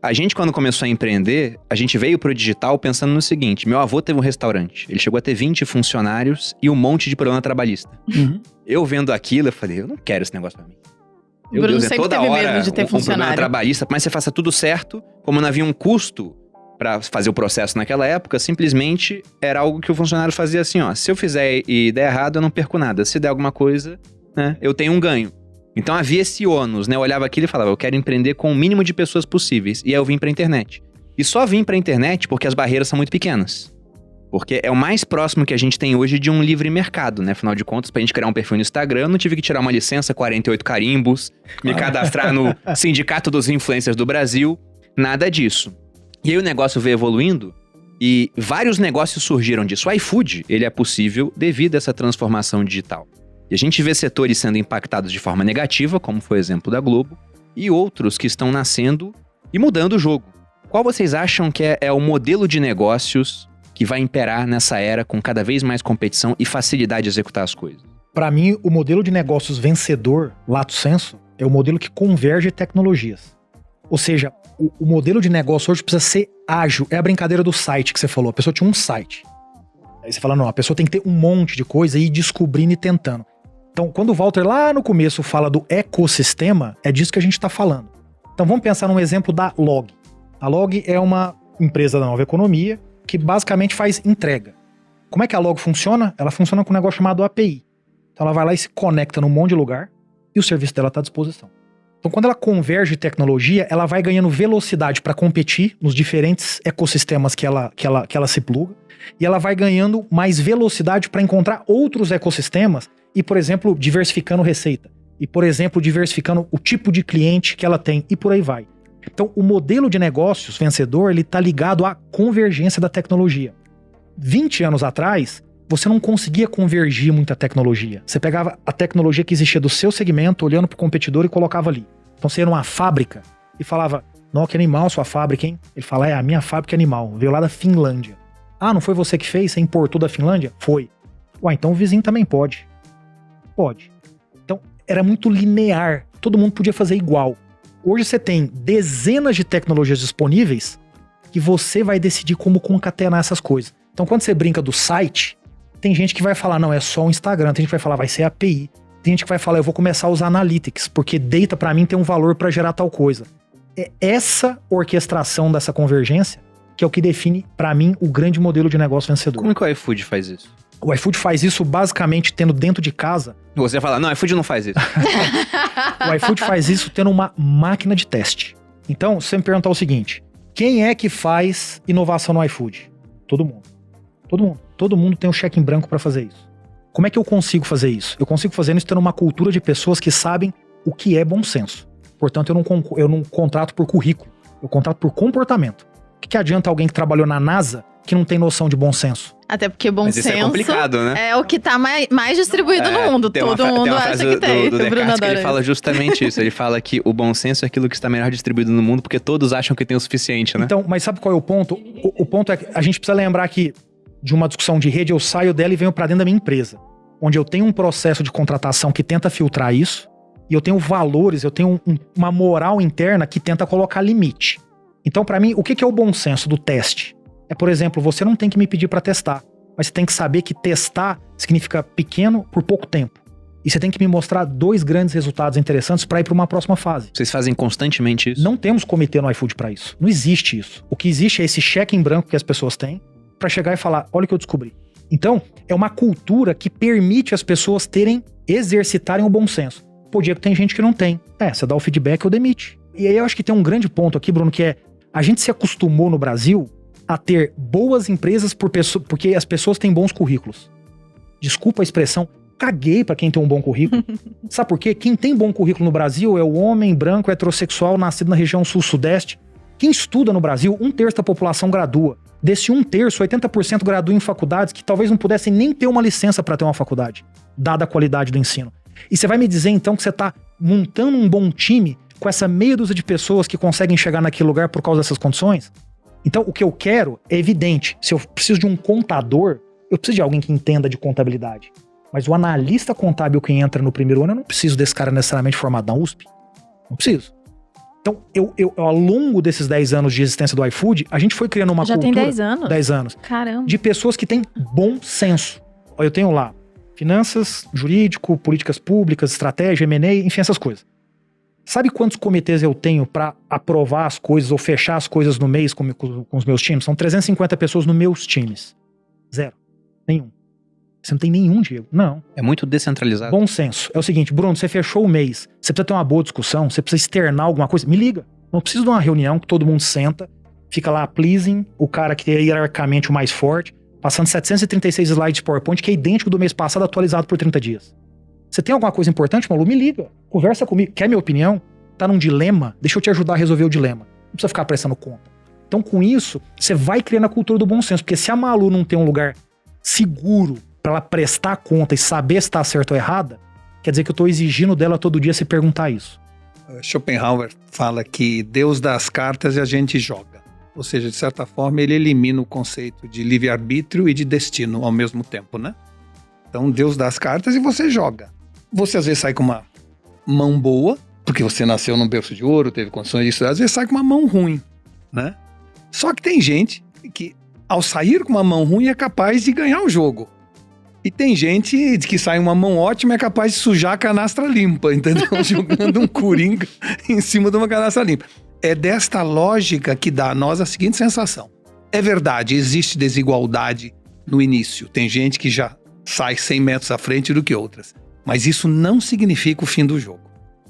A gente, quando começou a empreender, a gente veio pro digital pensando no seguinte: meu avô teve um restaurante, ele chegou a ter 20 funcionários e um monte de problema trabalhista. Eu vendo aquilo, eu falei, eu não quero esse negócio pra mim. O Bruno sempre teve medo de ter um problema funcionário. trabalhista, mas você faça tudo certo, como não havia um custo pra fazer o processo naquela época, simplesmente era algo que o funcionário fazia assim, ó, se eu fizer e der errado, eu não perco nada. Se der alguma coisa, né, eu tenho um ganho. Então havia esse ônus, né? Eu olhava aquilo e falava, eu quero empreender com o mínimo de pessoas possíveis. E aí eu vim pra internet. E só vim pra internet porque as barreiras são muito pequenas. Porque é o mais próximo que a gente tem hoje de um livre mercado, né? Afinal de contas, pra gente criar um perfil no Instagram, eu não tive que tirar uma licença, 48 carimbos, me cadastrar no Sindicato dos Influencers do Brasil, nada disso. E aí o negócio veio evoluindo e vários negócios surgiram disso. O iFood, ele é possível devido a essa transformação digital. E a gente vê setores sendo impactados de forma negativa, como foi o exemplo da Globo, e outros que estão nascendo e mudando o jogo. Qual vocês acham que é o modelo de negócios que vai imperar nessa era com cada vez mais competição e facilidade de executar as coisas? Para mim, o modelo de negócios vencedor, lato sensu, é o modelo que converge tecnologias. Ou seja, o modelo de negócio hoje precisa ser ágil. É a brincadeira do site que você falou. A pessoa tinha um site. Aí você fala, não, a pessoa tem que ter um monte de coisa e ir descobrindo e tentando. Então, quando o Walter lá no começo fala do ecossistema, é disso que a gente está falando. Então, vamos pensar num exemplo da Log. A Log é uma empresa da nova economia que basicamente faz entrega. Como é que a Log funciona? Ela funciona com um negócio chamado API. Então, ela vai lá e se conecta num monte de lugar e o serviço dela está à disposição. Então, quando ela converge tecnologia, ela vai ganhando velocidade para competir nos diferentes ecossistemas que ela se pluga e ela vai ganhando mais velocidade para encontrar outros ecossistemas e, por exemplo, diversificando receita. E, por exemplo, diversificando o tipo de cliente que ela tem. E por aí vai. Então, o modelo de negócios vencedor, ele está ligado à convergência da tecnologia. 20 anos atrás, você não conseguia convergir muita tecnologia. Você pegava a tecnologia que existia do seu segmento, olhando para o competidor e colocava ali. Então, você ia numa fábrica e falava, não, que animal sua fábrica, hein? Ele fala, a minha fábrica é animal. Veio lá da Finlândia. Ah, não foi você que fez? Você importou da Finlândia? Foi. Ué, então o vizinho também pode. Pode. Então, era muito linear. Todo mundo podia fazer igual. Hoje você tem dezenas de tecnologias disponíveis que você vai decidir como concatenar essas coisas. Então, quando você brinca do site, tem gente que vai falar, não, é só o Instagram. Tem gente que vai falar, vai ser API. Tem gente que vai falar, eu vou começar a usar Analytics, porque data pra mim tem um valor pra gerar tal coisa. É essa orquestração dessa convergência que é o que define, pra mim, o grande modelo de negócio vencedor. Como é que o iFood faz isso? O iFood faz isso basicamente tendo dentro de casa... Você fala, não, o iFood não faz isso. O iFood faz isso tendo uma máquina de teste. Então, se você me perguntar o seguinte, quem é que faz inovação no iFood? Todo mundo. Todo mundo. Todo mundo tem um cheque em branco pra fazer isso. Como é que eu consigo fazer isso? Eu consigo fazer isso tendo uma cultura de pessoas que sabem o que é bom senso. Portanto, eu não contrato por currículo. Eu contrato por comportamento. O que adianta alguém que trabalhou na NASA que não tem noção de bom senso? Até porque bom Mas senso isso é complicado, né? é o que tá mais distribuído no mundo. Todo mundo acha que tem. Do Descartes que ele fala justamente isso. Ele fala que o bom senso é aquilo que está melhor distribuído no mundo porque todos acham que tem o suficiente, né? Então, mas sabe qual é o ponto? O ponto é que a gente precisa lembrar que de uma discussão de rede, eu saio dela e venho pra dentro da minha empresa. Onde eu tenho um processo de contratação que tenta filtrar isso e eu tenho valores, eu tenho uma moral interna que tenta colocar limite. Então, pra mim, o que é o bom senso do teste? É, por exemplo, você não tem que me pedir pra testar, mas você tem que saber que testar significa pequeno por pouco tempo. E você tem que me mostrar 2 grandes resultados interessantes pra ir pra uma próxima fase. Vocês fazem constantemente isso? Não temos comitê no iFood pra isso. Não existe isso. O que existe é esse cheque em branco que as pessoas têm pra chegar e falar, olha o que eu descobri. Então, é uma cultura que permite as pessoas exercitarem o bom senso. Pô, Diego, tem gente que não tem. Você dá o feedback ou demite. E aí eu acho que tem um grande ponto aqui, Bruno, que é a gente se acostumou no Brasil a ter boas empresas porque as pessoas têm bons currículos. Desculpa a expressão, caguei pra quem tem um bom currículo. Sabe por quê? Quem tem bom currículo no Brasil é o homem branco heterossexual nascido na região sul-sudeste. Quem estuda no Brasil, 1/3 da população gradua. Desse 1/3, 80% gradua em faculdades que talvez não pudessem nem ter uma licença para ter uma faculdade, dada a qualidade do ensino. E você vai me dizer então que você tá montando um bom time com essa meia dúzia de pessoas que conseguem chegar naquele lugar por causa dessas condições? Então, o que eu quero é evidente. Se eu preciso de um contador, eu preciso de alguém que entenda de contabilidade. Mas o analista contábil que entra no primeiro ano, eu não preciso desse cara necessariamente formado na USP. Não preciso. Então, ao longo desses 10 anos de existência do iFood, a gente foi criando uma cultura... Já tem 10 anos? 10 anos. Caramba. De pessoas que têm bom senso. Eu tenho lá finanças, jurídico, políticas públicas, estratégia, M&A, enfim, essas coisas. Sabe quantos comitês eu tenho pra aprovar as coisas ou fechar as coisas no mês com os meus times? São 350 pessoas nos meus times. 0. Nenhum. Você não tem nenhum, Diego? Não. É muito descentralizado. Bom senso. É o seguinte, Bruno, você fechou o mês, você precisa ter uma boa discussão, você precisa externar alguma coisa, me liga. Não preciso de uma reunião que todo mundo senta, fica lá pleasing, o cara que é hierarquicamente o mais forte, passando 736 slides de PowerPoint, que é idêntico do mês passado, atualizado por 30 dias. Você tem alguma coisa importante, Malu? Me liga. Conversa comigo. Quer minha opinião? Tá num dilema? Deixa eu te ajudar a resolver o dilema. Não precisa ficar prestando conta. Então, com isso, você vai criando a cultura do bom senso. Porque se a Malu não tem um lugar seguro pra ela prestar conta e saber se tá certo ou errada, quer dizer que eu tô exigindo dela todo dia se perguntar isso. Schopenhauer fala que Deus dá as cartas e a gente joga. Ou seja, de certa forma, ele elimina o conceito de livre-arbítrio e de destino ao mesmo tempo, né? Então, Deus dá as cartas e você joga. Você às vezes sai com uma mão boa, porque você nasceu num berço de ouro, teve condições de estudar, às vezes sai com uma mão ruim, né? Só que tem gente que, ao sair com uma mão ruim, é capaz de ganhar o jogo. E tem gente que sai uma mão ótima e é capaz de sujar a canastra limpa, entendeu? Jogando um coringa em cima de uma canastra limpa. É desta lógica que dá a nós a seguinte sensação. É verdade, existe desigualdade no início. Tem gente que já sai 100 metros à frente do que outras. Mas isso não significa o fim do jogo.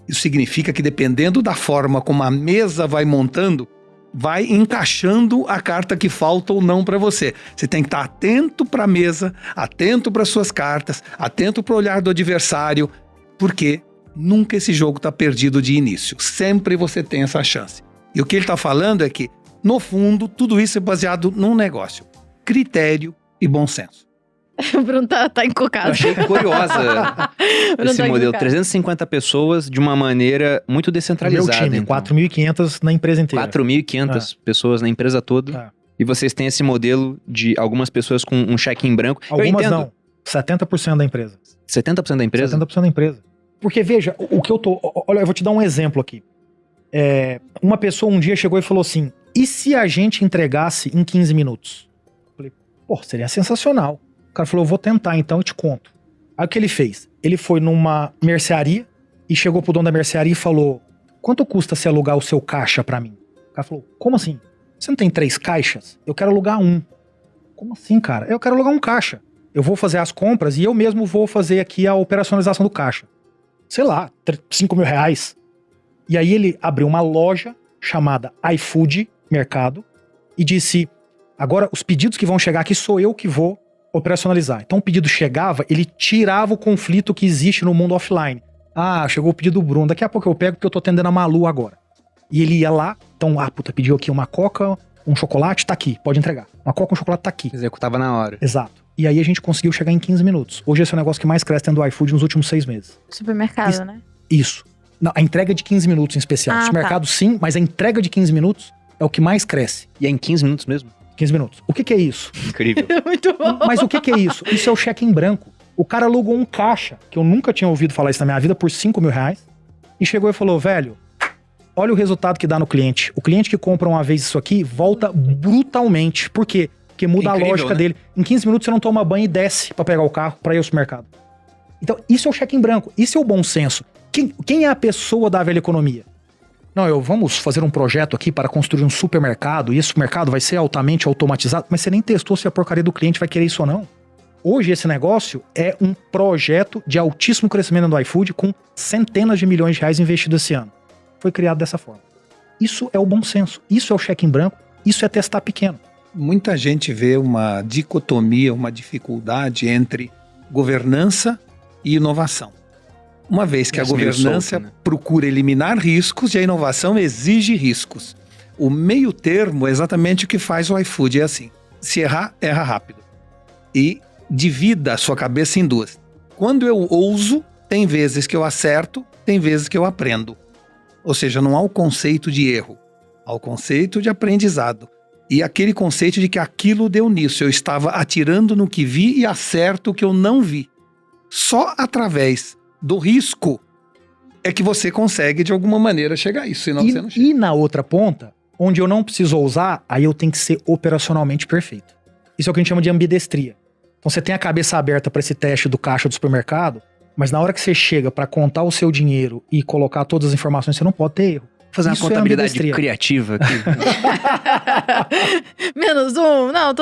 Isso significa que dependendo da forma como a mesa vai montando, vai encaixando a carta que falta ou não para você. Você tem que estar atento para a mesa, atento para suas cartas, atento para o olhar do adversário, porque nunca esse jogo está perdido de início. Sempre você tem essa chance. E o que ele está falando é que, no fundo, tudo isso é baseado num negócio. Critério e bom senso. O Bruno tá encocado. Eu achei curiosa esse modelo. 350 pessoas de uma maneira muito descentralizada. Meu time, então. 4.500 na empresa inteira. 4.500 pessoas na empresa toda. E vocês têm esse modelo de algumas pessoas com um cheque em branco. Algumas não. 70% da empresa. 70% da empresa? 70% da empresa. Porque veja, o que eu tô... Olha, eu vou te dar um exemplo aqui. Uma pessoa um dia chegou e falou assim, e se a gente entregasse em 15 minutos? Eu falei, pô, seria sensacional. O cara falou, eu vou tentar, então eu te conto. Aí o que ele fez? Ele foi numa mercearia e chegou pro dono da mercearia e falou, quanto custa se alugar o seu caixa pra mim? O cara falou, como assim? Você não tem 3 caixas? Eu quero alugar um. Como assim, cara? Eu quero alugar um caixa. Eu vou fazer as compras e eu mesmo vou fazer aqui a operacionalização do caixa. Sei lá, 5 mil reais. E aí ele abriu uma loja chamada iFood Mercado e disse, agora os pedidos que vão chegar aqui sou eu que vou operacionalizar. Então o pedido chegava, ele tirava o conflito que existe no mundo offline. Ah, chegou o pedido do Bruno, daqui a pouco eu pego porque eu tô atendendo a Malu agora. E ele ia lá, então, pediu aqui uma coca, um chocolate, tá aqui, pode entregar. Uma coca, um chocolate, tá aqui. Executava na hora. Exato. E aí a gente conseguiu chegar em 15 minutos. Hoje esse é o negócio que mais cresce dentro do iFood nos últimos 6 meses. Supermercado, né? Isso. Não, a entrega de 15 minutos em especial. Supermercado sim, mas a entrega de 15 minutos é o que mais cresce. E é em 15 minutos mesmo? 15 minutos. O que é isso? Incrível. Muito bom. Mas o que é isso? Isso é o cheque em branco. O cara alugou um caixa, que eu nunca tinha ouvido falar isso na minha vida, por 5 mil reais. E chegou e falou, velho, olha o resultado que dá no cliente. O cliente que compra uma vez isso aqui, volta brutalmente. Por quê? Porque muda incrível, a lógica dele. Em 15 minutos você não toma banho e desce pra pegar o carro, pra ir ao supermercado. Então, isso é o cheque em branco. Isso é o bom senso. Quem é a pessoa da velha economia? Não, vamos fazer um projeto aqui para construir um supermercado, e esse supermercado vai ser altamente automatizado, mas você nem testou se a porcaria do cliente vai querer isso ou não. Hoje esse negócio é um projeto de altíssimo crescimento do iFood com centenas de milhões de reais investidos esse ano. Foi criado dessa forma. Isso é o bom senso, isso é o cheque em branco, isso é testar pequeno. Muita gente vê uma dicotomia, uma dificuldade entre governança e inovação. Uma vez que a governança procura eliminar riscos e a inovação exige riscos. O meio termo é exatamente o que faz o iFood. É assim, se errar, erra rápido. E divida a sua cabeça em duas. Quando eu ouso, tem vezes que eu acerto, tem vezes que eu aprendo. Ou seja, não há o conceito de erro, há o conceito de aprendizado. E aquele conceito de que aquilo deu nisso. Eu estava atirando no que vi e acerto o que eu não vi. Só através do risco é que você consegue de alguma maneira chegar a isso, senão você não chega. E na outra ponta, onde eu não preciso ousar, aí eu tenho que ser operacionalmente perfeito. Isso é o que a gente chama de ambidestria. Então você tem a cabeça aberta para esse teste do caixa do supermercado, mas na hora que você chega para contar o seu dinheiro e colocar todas as informações, você não pode ter erro. Fazer uma contabilidade criativa aqui. -1. Não, tô